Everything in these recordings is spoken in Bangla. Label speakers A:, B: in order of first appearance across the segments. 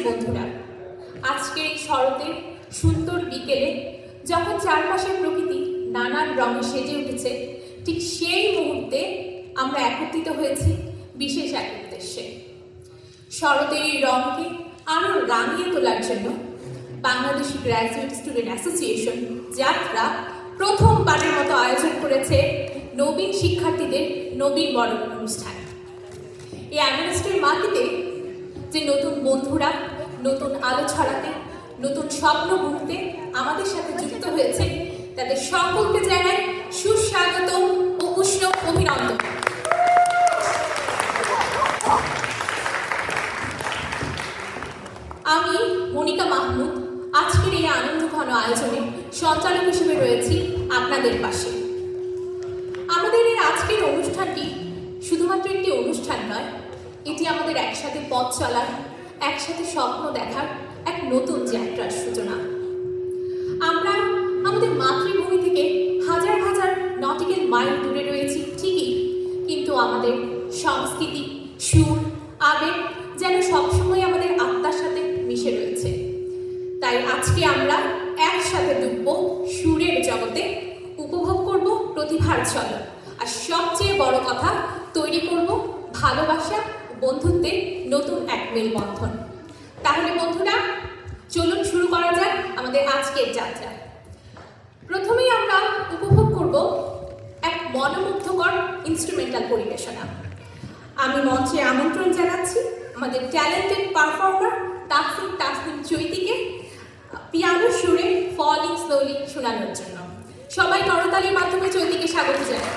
A: বন্ধুরা, আজকের এই শরতের সুন্দর বিকেলে যখন চারপাশের প্রকৃতি নানান রঙে সেজে উঠেছে, ঠিক সেই মুহূর্তে আমরা একত্রিত হয়েছি বিশেষ এক উদ্দেশ্যে। শরতের এই রঙকে আরও রাঙিয়ে তোলার জন্য বাংলাদেশ গ্র্যাজুয়েট স্টুডেন্ট অ্যাসোসিয়েশন যাত্রা প্রথমবারের মতো আয়োজন করেছে নবীন শিক্ষার্থীদের নবীন বরণ অনুষ্ঠান। এই অ্যানিভার্সারির মাটিতে যে নতুন বন্ধুরা নতুন আলো ছড়াতে, নতুন স্বপ্ন বুনতে আমাদের সাথে যুক্ত হয়েছে, তাদের সকলকে জানাই সুস্বাগত ও উষ্ণ অভিনন্দন। আমি মনিকা মাহমুদ আজকের এই আনন্দঘন আয়োজনে সঞ্চালক হিসেবে রয়েছি আপনাদের পাশে। আমাদের এই আজকের অনুষ্ঠানটি শুধুমাত্র একটি অনুষ্ঠান নয়, এটি আমাদের একসাথে পথ চলার, একসাথে স্বপ্ন দেখার এক নতুন যাত্রার সূচনা। আমরা আমাদের মাতৃভূমি থেকে হাজার হাজার নটিক্যাল মাইল দূরে রয়েছি ঠিকই, কিন্তু আমাদের সংস্কৃতি, সুর, আবেগ যেন সবসময় আমাদের আত্মার সাথে মিশে রয়েছে। তাই আজকে আমরা একসাথে ডুববো সুরের জগতে, উপভোগ করব প্রতিভার চলন, আর সবচেয়ে বড় কথা, তৈরি করব ভালোবাসা, বন্ধুত্বের নতুন এক মেলবন্ধন। তাহলে বন্ধুরা, চলুন শুরু করা যাক আমাদের আজকের যাত্রা। প্রথমেই আমরা উপভোগ করব এক মনোমুগ্ধকর ইনস্ট্রুমেন্টাল পরিবেশনা। আমি মঞ্চে আমন্ত্রণ জানাচ্ছি আমাদের ট্যালেন্টেড পারফর্মার তাসনিম চৈতিকে পিয়ানো সুরে ফলিং স্লোলি শোনানোর জন্য। সবাই করতালির মাধ্যমে চৈতিকে স্বাগত জানাই।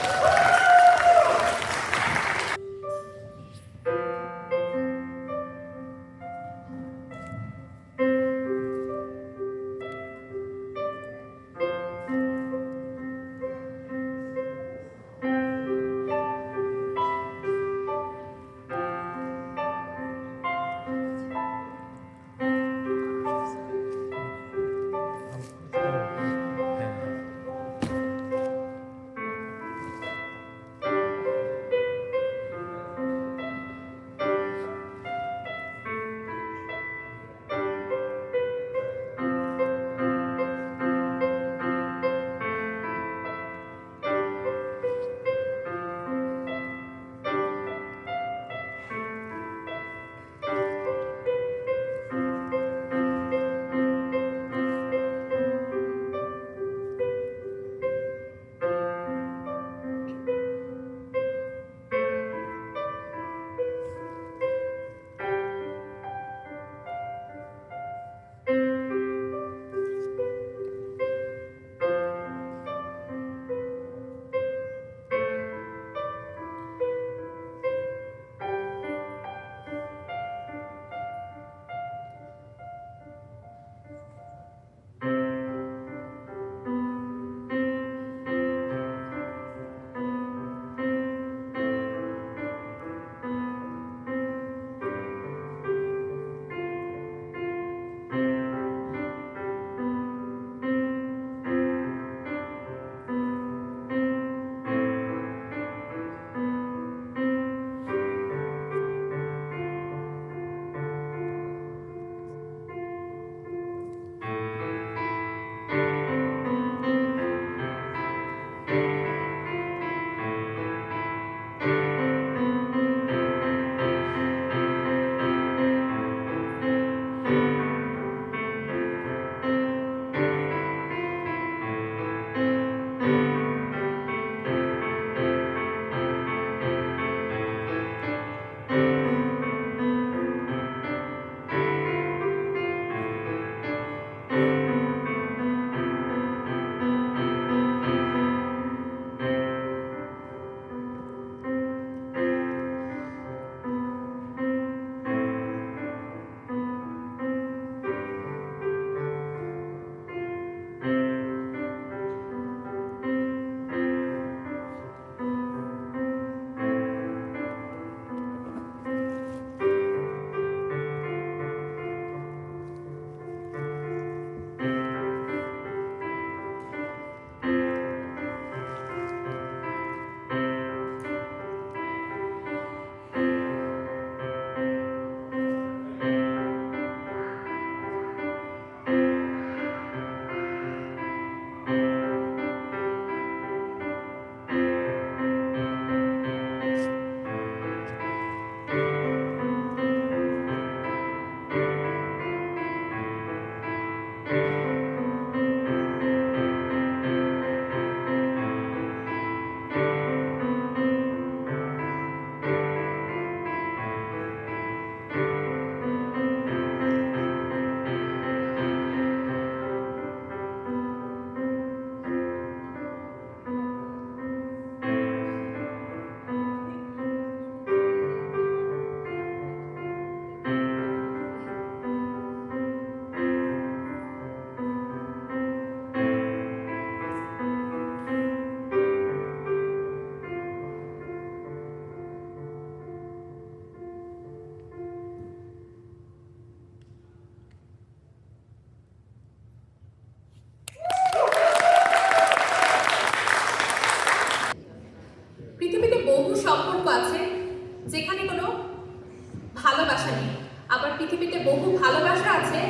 A: পৃথিবীতে বহু ভালোবাসা আছে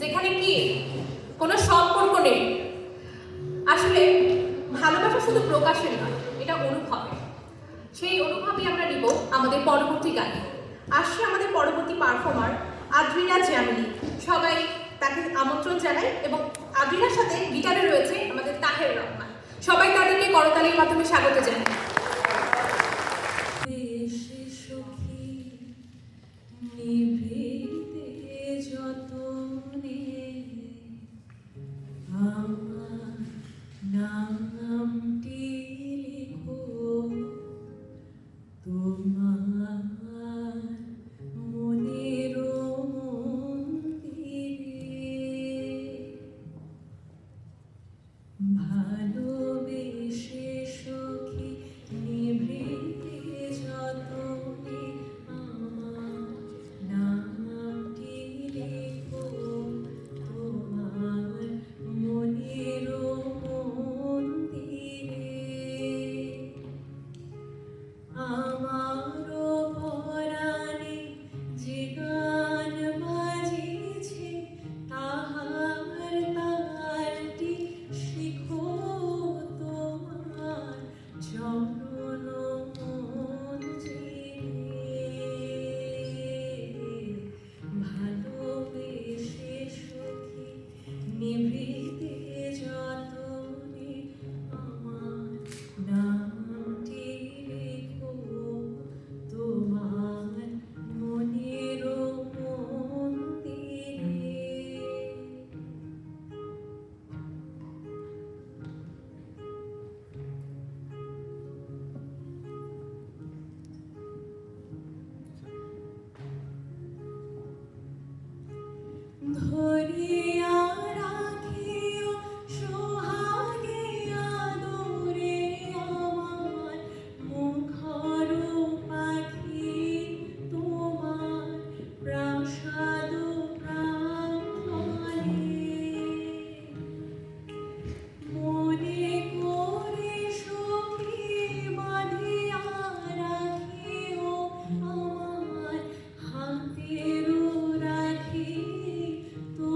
A: যেখানে কি কোনো সম্পর্ক নেই। আসলে ভালোবাসা শুধু প্রকাশের নয়, এটা অনুভবের। সেই অনুভবই আমরা নিব আমাদের পরবর্তী গানে। আসছে আমাদের পরবর্তী পারফর্মার আদ্রিনা জ্যামিনী। সবাই তাকে আমন্ত্রণ জানাই এবং আদ্রিনার সাথে গিটারে রয়েছে আমাদের তাহের রহমান। সবাই তাদেরকে করতালির মাধ্যমে স্বাগত জানাই।
B: তো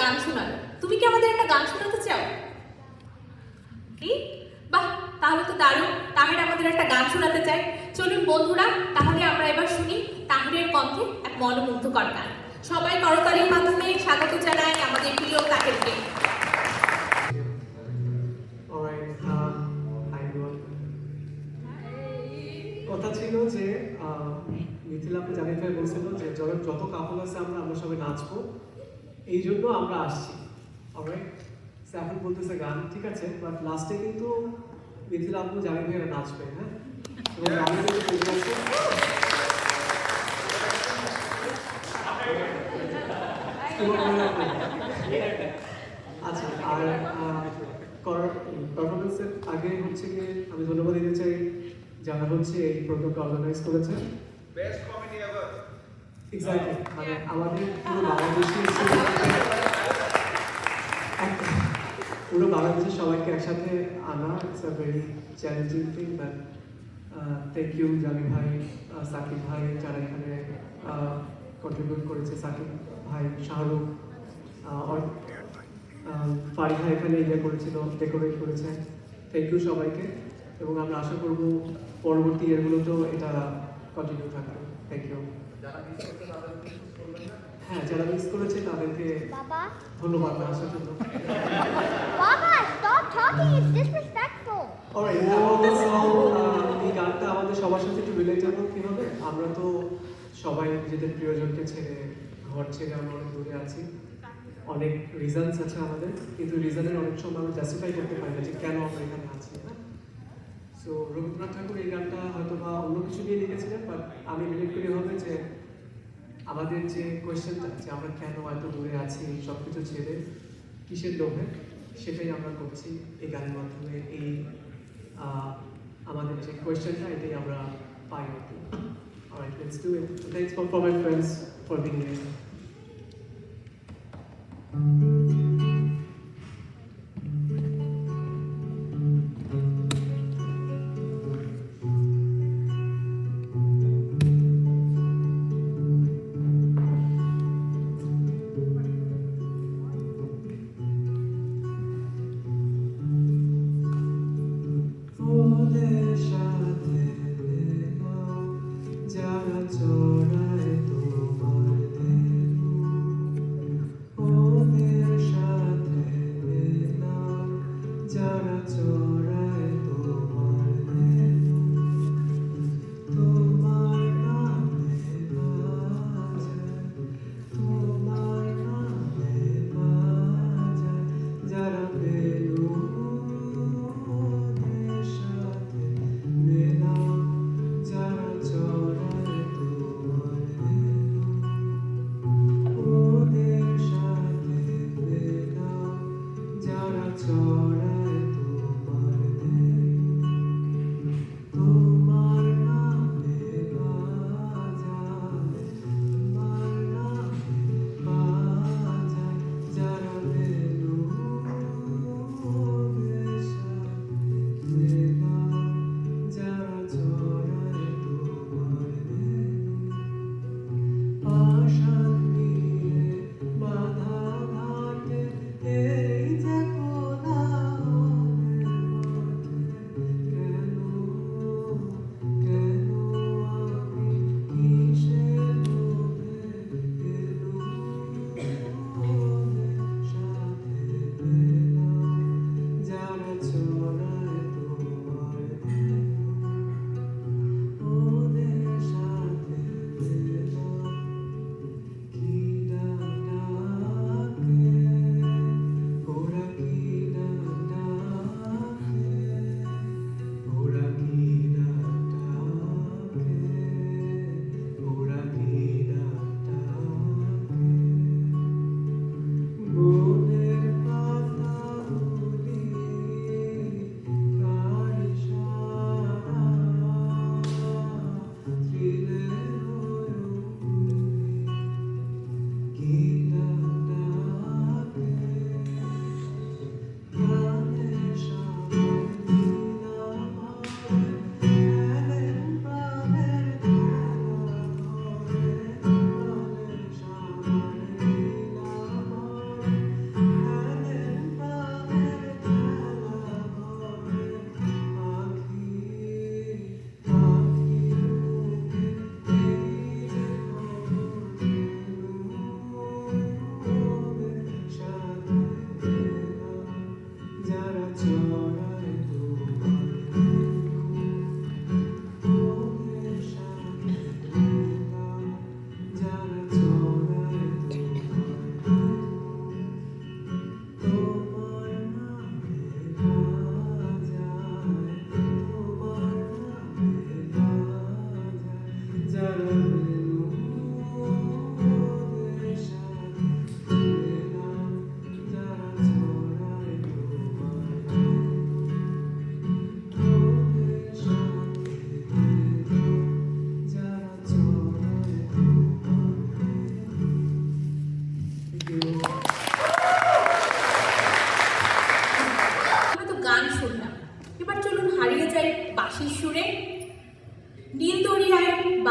A: গান শোনালো। তুমি কি আমাদের একটা গান শোনাতে চাও? কি? বাহ, তাহলে তো দারুণ। তাহির আমাদের একটা গান শোনাতে চাই। চলুন বন্ধুরা, তাহলে আমরা এবার শুনি তাহিরের কণ্ঠে এক মনোমুগ্ধকর গান। সবাই করতালির মাধ্যমে স্বাগত জানাই আমাদের প্রিয় তাহিরকে।
B: কথা ছিল যে মিথিলা আপনি জানিয়ে ভাই বলছিল যে যত কাপল আছে আমরা সবাই নাচবো, এই জন্য আমরা আসছি। অলরাইট, এখন বলতেছে গান ঠিক আছে, বাট লাস্টে কিন্তু মিথিলা আপনি জানিয়ে ভাইরা নাচবে, হ্যাঁ? এবং গানের যে ঠিক আছে আচ্ছা। আর পারফরমেন্সের আগে হচ্ছে গিয়ে আমি ধন্যবাদ দিতে চাই যারা হচ্ছে এই প্রোগ্রামটা অর্গানাইজ করেছে।
C: Best comedy ever.
B: এক্স্যাক্টলি, মানে আমাদের পুরো বাংলাদেশের সবাইকে একসাথে আনা it's a very challenging thing, but thank you Jami ভাই, সাকিব ভাই যারা এখানে কন্ট্রিবিউট করেছে, সাকিব ভাই, শাহরুখ, ফারিহা এখানে ইয়ে করেছিল, ডেকোরেট করেছে। থ্যাংক ইউ সবাইকে, এবং আমরা আশা করব পরবর্তী ইয়ারগুলোতেও এটা কন্টিনিউ থাকবে। Thank you. হ্যাঁ, যারা মিস করেছে তাদেরকে ধন্যবাদ আসার জন্য।
D: Baba, stop talking. It's disrespectful.
B: Alright, এই গানটা আমাদের সবার সাথে একটু রিলেটেবল কিভাবে? আমরা তো সবাই নিজেদের প্রিয়জনকে ছেড়ে, ঘর ছেড়ে আমরা অনেক দূরে আছি। অনেক রিজনস আছে আমাদের, কিন্তু রিজনের অনেক সময় আমরা জাস্টিফাই করতে পারি না যে কেন আমরা এখানে আছি, না? সো রবীন্দ্রনাথ ঠাকুর এই গানটা হয়তো বা অন্য কিছু দিয়ে লিখেছিলেন, বাট আমি রিলেট করি হবে যে আমাদের যে কোয়েশ্চেনটা যে আমরা কেন এত দূরে আছি সব কিছু ছেড়ে, কিসের লোভে, সেটাই আমরা করছি এই গানের মাধ্যমে। এই আমাদের যে কোয়েশ্চেনটা এটাই আমরা পাই আর কি। Alright, let's do it. Thanks for my friends for being here. ওদের সাথে যারা চড়ায় তোমার দেহ, ওদের সাথে যারা চড়ায় তোমার দেহ, তোমার নামে বাজায়, তোমার নামে বাজায় যারা বেলু, যারা চড়ায় তোমার দেহ, ওদের সাথে বেলাম যারা চড়ায় তোমার দেহ, তোমার নামে বাজায়, তোমার নামে বাজায় যারা বেলু, ওদের সাথে বেলাম যারা চড়ায় তোমার দেহ, পাষাণ নিয়ে বাধা ঘাটে এই যে কোলাহল,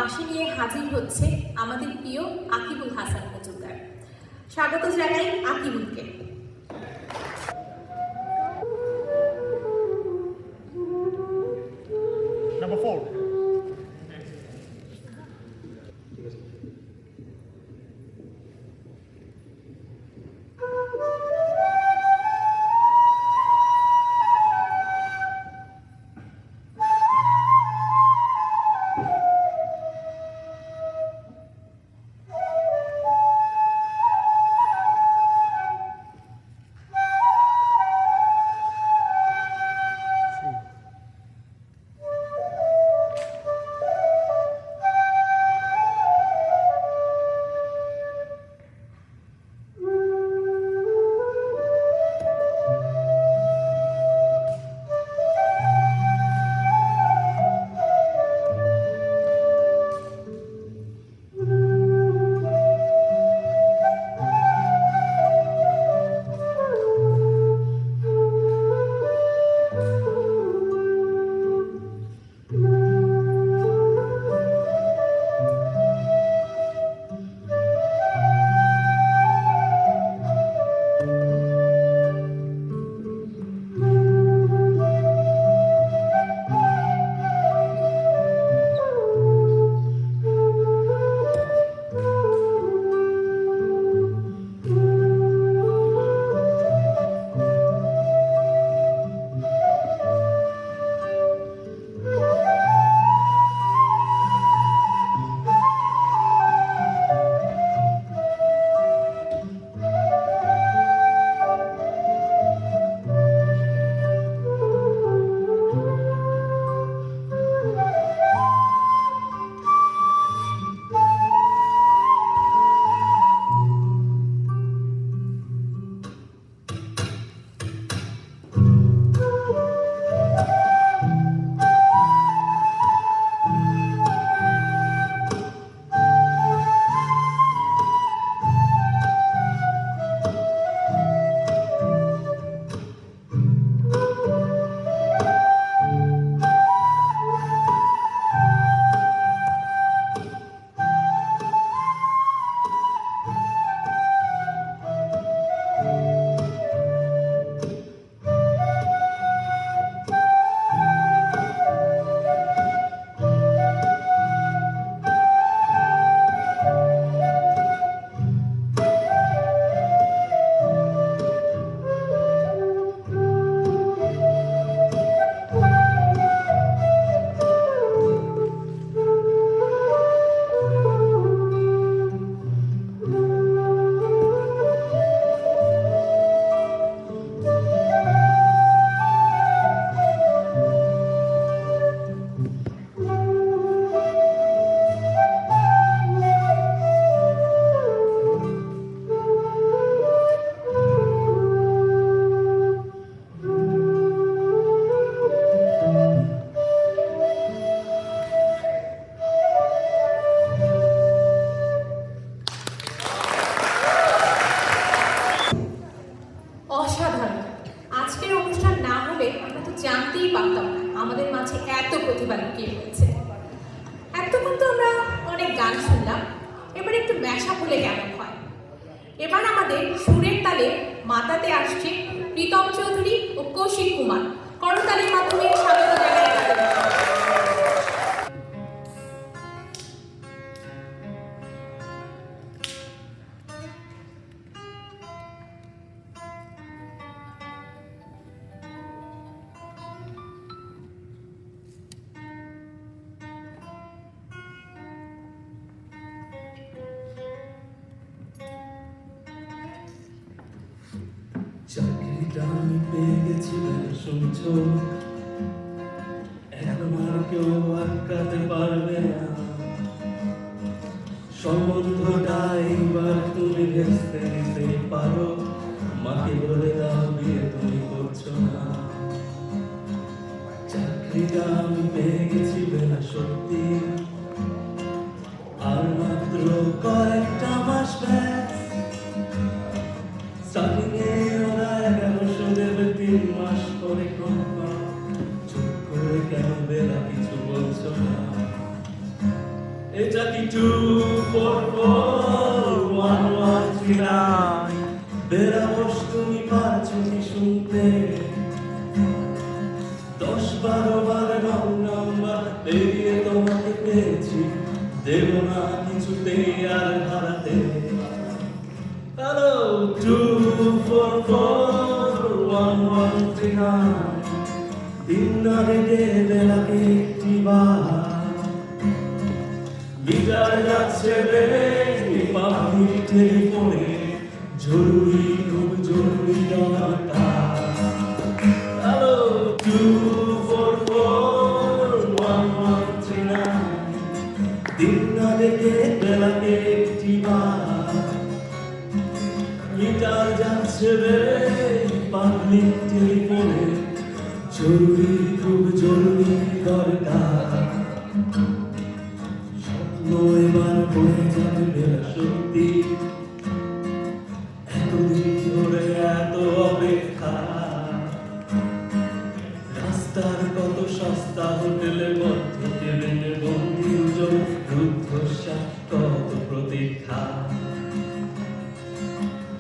A: পাশে নিয়ে হাজির হচ্ছে আমাদের প্রিয় আকিবুল হাসান মজুমদার। স্বাগত জানাই আকিবুলকে।
E: Number 4.
B: ঠিক আছে।
A: অসাধারণ। আজকের অনুষ্ঠান না হলে আমরা তো জানতেই পারতাম না আমাদের মাঝে এত প্রতিভা লুকিয়ে রয়েছে। এতক্ষণ তো আমরা অনেক গান শুনলাম, এবার একটু মেশা বলে কেমন হয়? এবার আমাদের সুরের তালে মাতাতে আসছে প্রীতম চৌধুরী ও কৌশিক কুমার। করতালির মাধ্যমে স্বাগত জানাই তাদের।
F: চাকরিটা আমি পেয়ে গেছি শুনছো, এখন আর কেউ আটকাতে পারবে না। সম্বন্ধটা এইবার তুমি ভেস্তে নিতে পারো, মাকে বলে দাও বিয়ে তুমি করছো না। চাকরিটা আমি পেয়ে গেছি বেলা সত্যি, আর মাত্র কয়েকটা মাস ব্যাস। স্টার্টিংয়ে ওরা 1100 দেবে 3 মাস পরে চুপ করে কেন বেলা কিছু বলছো না? এই তুমি পারছো কি শুনতে 10-12 বার রং নাম্বার পেরিয়ে তোমাকে পেয়েছি দেব না কিছুতেই আর হারাতে হ্যালো 2441139 দিন না রেগে বেলাকে একটি বার মিটার যাচ্ছে বেড়ে পাখি টেলিফোনে জরুরি খুব জরুরি দরকার হ্যালো 2441139 দিন না রেগে বেলাকে একটি বার মিটার যাচ্ছে বেড়ে পাবলিক টেলিফোনে জরুরি খুব জরুরি দরকার স্বপ্ন এবার হয়ে যাবে বেলা সত্যি এতদিন ধরে এত অপেক্ষা রাস্তার কত সস্তা হোটেলে বদ্ধ কেবিনে বন্দি দুজন রুদ্ধশ্বাস কত প্রতীক্ষা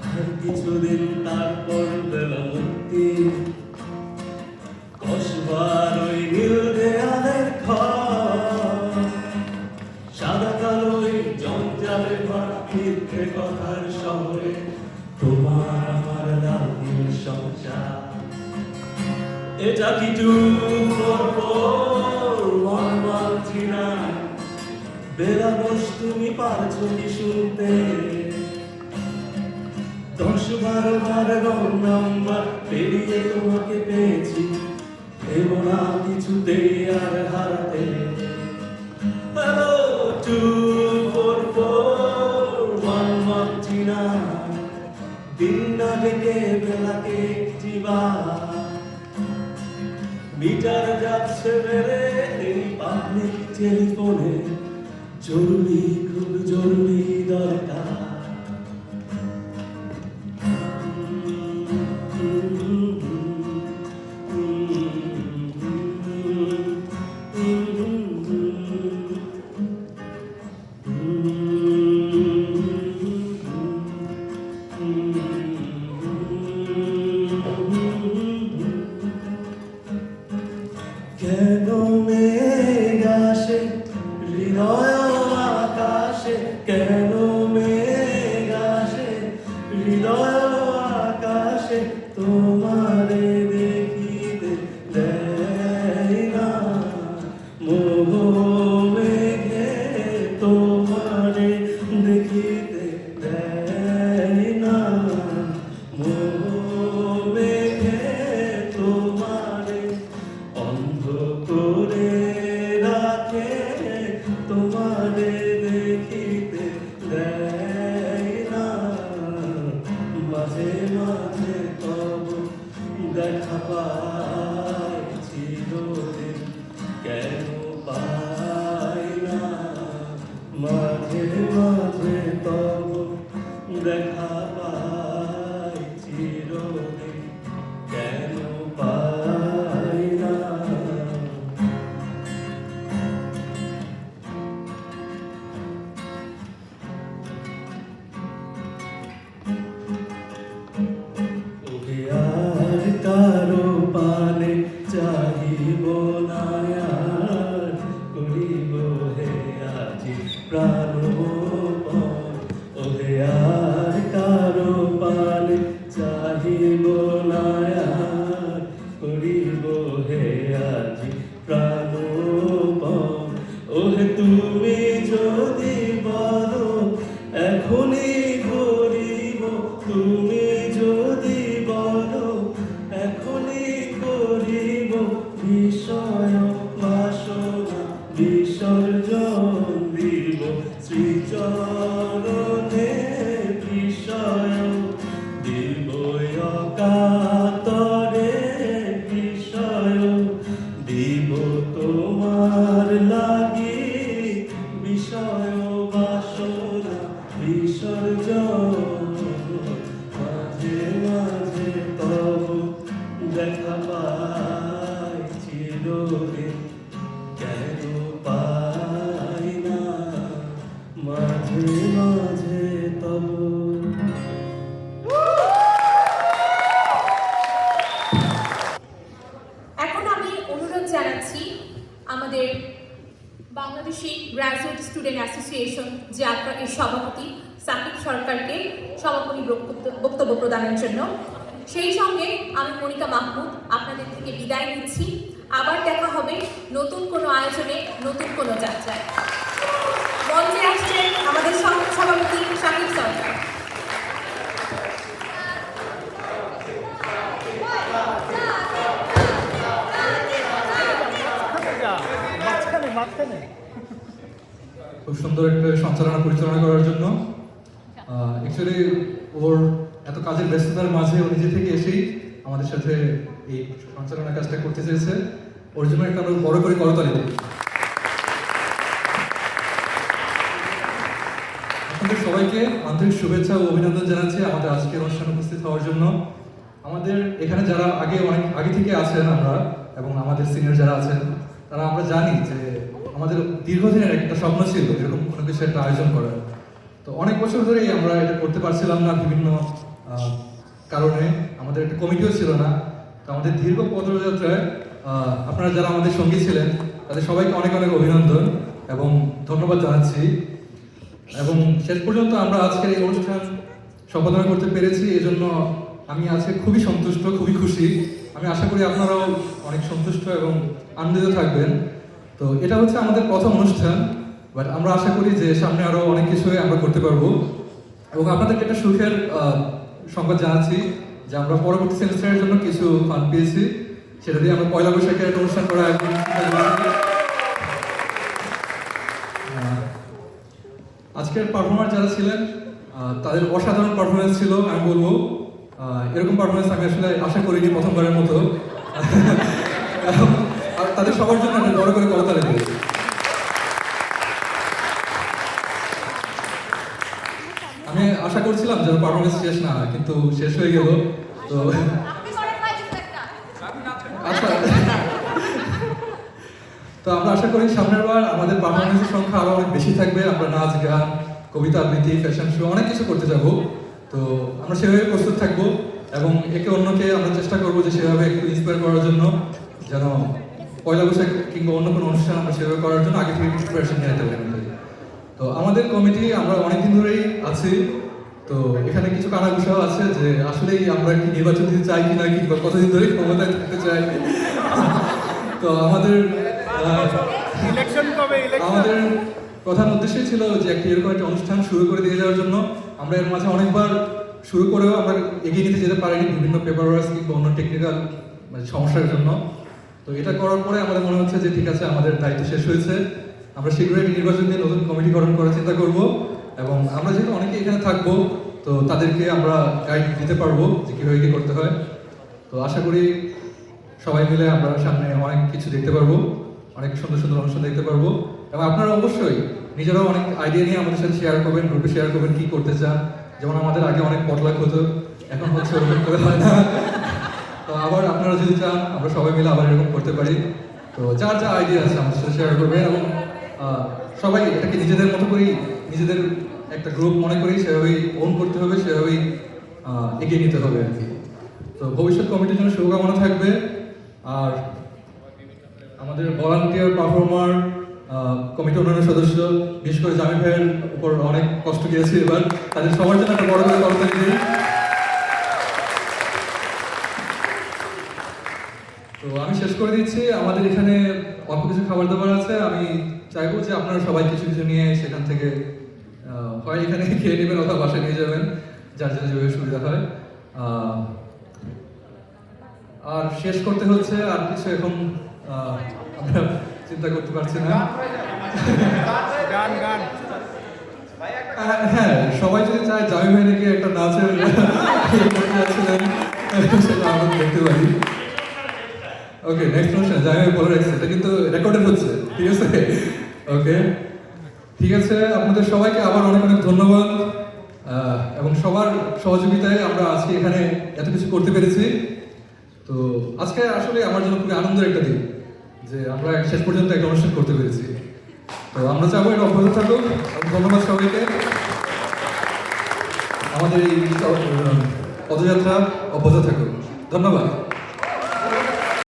F: আর কিছুদিন তারপর বেলা মুক্তি কসবার ওই নীল দেয়ালের ঘর সাদা কালো ওই জঞ্জালে ভরা মিথ্যে কথার শহরে তোমার আমার লাল নীল সংসার এটা কি 2441139 বেলা বস তুমি পারছো কি শুনতে 10-12 বার রং নাম্বার পেরিয়ে তোমাকে পেয়েছি দেব না কিছুতেই আর হারাতে হ্যালো 2441139 দিন না ডেকে বেলাকে একটি বার মিটার যাচ্ছে বেড়ে এই পাবলিক টেলিফোনে জরুরি খুব জরুরি দরকার কেন মেঘ আসে হৃদয় আকাশে কেন মেঘ আসে হৃদয় আকাশে তোমারে দেখিতে দেয় না মোহ মেঘে তোমারে দেখিতে দেয় না মোহ মেঘে তোমারে অন্ধ করে রাখে তোমারে দেখিতে দেয় না মাঝে মাঝে তব দেখা পাই চিরদিন কেন পাই না মাঝে মাঝে তব দেখা পাই চিরদিন কেন পাই না ওহে আর কারো পানে চাহিব না আর করিব হে আজি প্রাণপণ ওহে আর কারো পানে চাহিব না আর করিব হে আজি প্রাণপণ ওহে তুমি যদি বলো এখনই করিব তুমি যদি বলো এখনই করিব বিষয় বাসনা বিসর্জন দিব শ্রীচরণে বিষয় দিব অকাতর
A: গ্রাজুয়েট স্টুডেন্ট অ্যাসোসিয়েশন যাত্রা এর সভাপতি সাকিব সরকারকে সমাপনী বক্তব্য প্রদানের জন্য। সেই সঙ্গে আমি মনিকা মাহমুদ আপনাদের থেকে বিদায় নিচ্ছি। আবার দেখা হবে নতুন কোনো আয়োজনে, নতুন কোনো যাত্রায়। মঞ্চে আসছেন আমাদের সভাপতি সাকিব সরকার।
E: খুব সুন্দর একটা সঞ্চালনা পরিচালনা করার জন্য। অ্যাকচুয়ালি ওর এত কাজের ব্যস্ততার মাঝে ও নিজে থেকে এসেই আমাদের সাথে এই সঞ্চালনা কাজটা করতে চেয়েছে। ওর জন্য একটা আমরা বড় করে করতালি দিই। আপনাদের সবাইকে আন্তরিক শুভেচ্ছা ও অভিনন্দন জানাচ্ছি আমাদের আজকের অনুষ্ঠানে উপস্থিত হওয়ার জন্য। আমাদের এখানে যারা অনেক আগে থেকে আছেন আমরা, এবং আমাদের সিনিয়র যারা আছেন, তারা আমরা জানি যে আমাদের দীর্ঘদিনের একটা স্বপ্ন ছিল এরকম কোনো কিছু একটা আয়োজন করার। তো অনেক বছর ধরেই আমরা এটা করতে পারছিলাম না, বিভিন্ন কারণে আমাদের একটা কমিটিও ছিল না। তো আমাদের দীর্ঘ পদযাত্রায় আপনারা যারা আমাদের সঙ্গী ছিলেন তাদের সবাইকে অনেক অনেক অভিনন্দন এবং ধন্যবাদ জানাচ্ছি। এবং শেষ পর্যন্ত আমরা আজকের এই অনুষ্ঠান সম্পাদনা করতে পেরেছি, এজন্য আমি আজকে খুবই সন্তুষ্ট, খুবই খুশি। আমি আশা করি আপনারাও অনেক সন্তুষ্ট এবং আনন্দিত থাকবেন। তো এটা হচ্ছে আমাদের প্রথম অনুষ্ঠান, বাট আমরা আশা করি যে সামনে আরো অনেক কিছুই আমরা করতে পারবো। এবং আপনাদেরকে একটা সুখের সংবাদ জানাচ্ছি যে আমরা পরবর্তী সেমিস্টারের জন্য কিছু ফান্ড পেয়েছি, সেটা দিয়ে আমরা পয়লা বৈশাখের একটা অনুষ্ঠান করা একদম। আজকের পারফর্মার যারা ছিলেন তাদের অসাধারণ পারফরমেন্স ছিল, আমি বলবো। এরকম পারফরমেন্স আমি আসলে আশা করিনি প্রথমবারের মতো। আর তাদের সবার জন্য আমি বড় করে করতালি দিই। আমি আশা করছিলাম যে পারফরমেন্স শেষ না হয়, কিন্তু শেষ হয়ে গেল। তো আচ্ছা, তো আমরা আশা করি সামনের বার আমাদের পারফরমেন্সের সংখ্যা আরো অনেক বেশি থাকবে। আমরা নাচ, গান, কবিতা আবৃত্তি, ফ্যাশন শো অনেক কিছু করতে যাব। তো আমরা সেভাবে প্রস্তুত থাকবো এবং একে অন্যকে আমরা চেষ্টা করবো যে সেভাবে একটু ইন্সপায়ার করার জন্য, যেন পয়লা বৈশাখ কিংবা অন্য কোনো অনুষ্ঠান আমরা সেভাবে করার জন্য আগে থেকে প্রিপারেশন নিয়ে যেতে পারি। তো আমাদের কমিটি আমরা অনেকদিন ধরেই আছি। তো এখানে কিছু কানাঘুষা আছে যে আসলেই আমরা কি নির্বাচন দিতে চাই কিনা, কিংবা কতদিন ধরে ক্ষমতায় থাকতে চাই। তো আমাদের প্রধান উদ্দেশ্যই ছিল যে একটি এরকম একটা অনুষ্ঠান শুরু করে দিয়ে যাওয়ার জন্য। আমরা এর মাঝে অনেকবার শুরু করেও আমরা এগিয়ে নিতে যেতে পারিনি বিভিন্ন পেপার ওয়ার্ক কিংবা অন্য টেকনিক্যাল সমস্যার জন্য। তো এটা করার পরে আমাদের মনে হচ্ছে যে ঠিক আছে, আমাদের দায়িত্ব শেষ হয়েছে। আমরা শীঘ্রই একটি নির্বাচন দিয়ে নতুন কমিটি গঠন করার চিন্তা করব, এবং আমরা যেহেতু অনেকে এখানে থাকবো তো তাদেরকে আমরা গাইড দিতে পারবো যে কীভাবে কী করতে হয়। তো আশা করি সবাই মিলে আমরা সামনে অনেক কিছু দেখতে পারবো, অনেক সুন্দর সুন্দর অনুষ্ঠান দেখতে পারবো। এবং আপনারা অবশ্যই নিজেরাও অনেক আইডিয়া নিয়ে আমাদের সাথে শেয়ার করবেন, গ্রুপে শেয়ার করবেন কী করতে চান। যেমন আমাদের আগে অনেক পটলাক হতো, এখন হচ্ছে ওরকম করে হয় না। তো আবার আপনারা যদি চান আমরা সবাই মিলে আবার এরকম করতে পারি। তো যার যা আইডিয়া আছে আমাদের সাথে শেয়ার করবেন, এবং সবাই এটাকে নিজেদের মতো করেই, নিজেদের একটা গ্রুপ মনে করেই সেভাবেই ওন করতে হবে, সেভাবেই এগিয়ে নিতে হবে আর কি। তো ভবিষ্যৎ কমিটির জন্য শুভকামনা থাকবে। আর আমাদের ভলান্টিয়ার, পারফর্মার, কমিটির অন্যান্য সদস্য, বিশেষ করে জামি ভাইয়ের উপর অনেক কষ্ট গিয়েছে এবার, তাদের সবার জন্য একটা বড় করে করতালি দিই। তো আমি শেষ করে দিচ্ছি। আমাদের এখানে অল্প কিছু খাবার দাবার আছে, আমি চাইবো যে আপনারা সবাই কিছু কিছু নিয়ে সেখান থেকে হয় এখানে খেয়ে নেবেন অথবা বাসায় নিয়ে যাবেন, যার জন্য যেভাবে সুবিধা হয়। আর শেষ করতে হচ্ছে, আর কিছু এখন আমরা চিন্তা করতে পারছি না। হ্যাঁ, সবাই যদি চায় জামি ভাই নাকি একটা নাচের যাচ্ছিলেন, সেটা আমরা দেখতে পারি। ওকে, নেক্সট অনুষ্ঠান জামি ভাই বলে রাখছে, এটা কিন্তু রেকর্ডেড হচ্ছে, ঠিক আছে? ওকে, ঠিক আছে। আপনাদের সবাইকে আবার অনেক অনেক ধন্যবাদ, এবং সবার সহযোগিতায় আমরা আজকে এখানে এত কিছু করতে পেরেছি। তো আজকে আসলে আমার জন্য খুবই আনন্দের একটা দিন যে আমরা শেষ পর্যন্ত একটা অনুষ্ঠান করতে পেরেছি। তো আমরা চাবো এটা অব্যাহত থাকুক। ধন্যবাদ সবাইকে। আমাদের এই পদযাত্রা অব্যাহত থাকুক। ধন্যবাদ।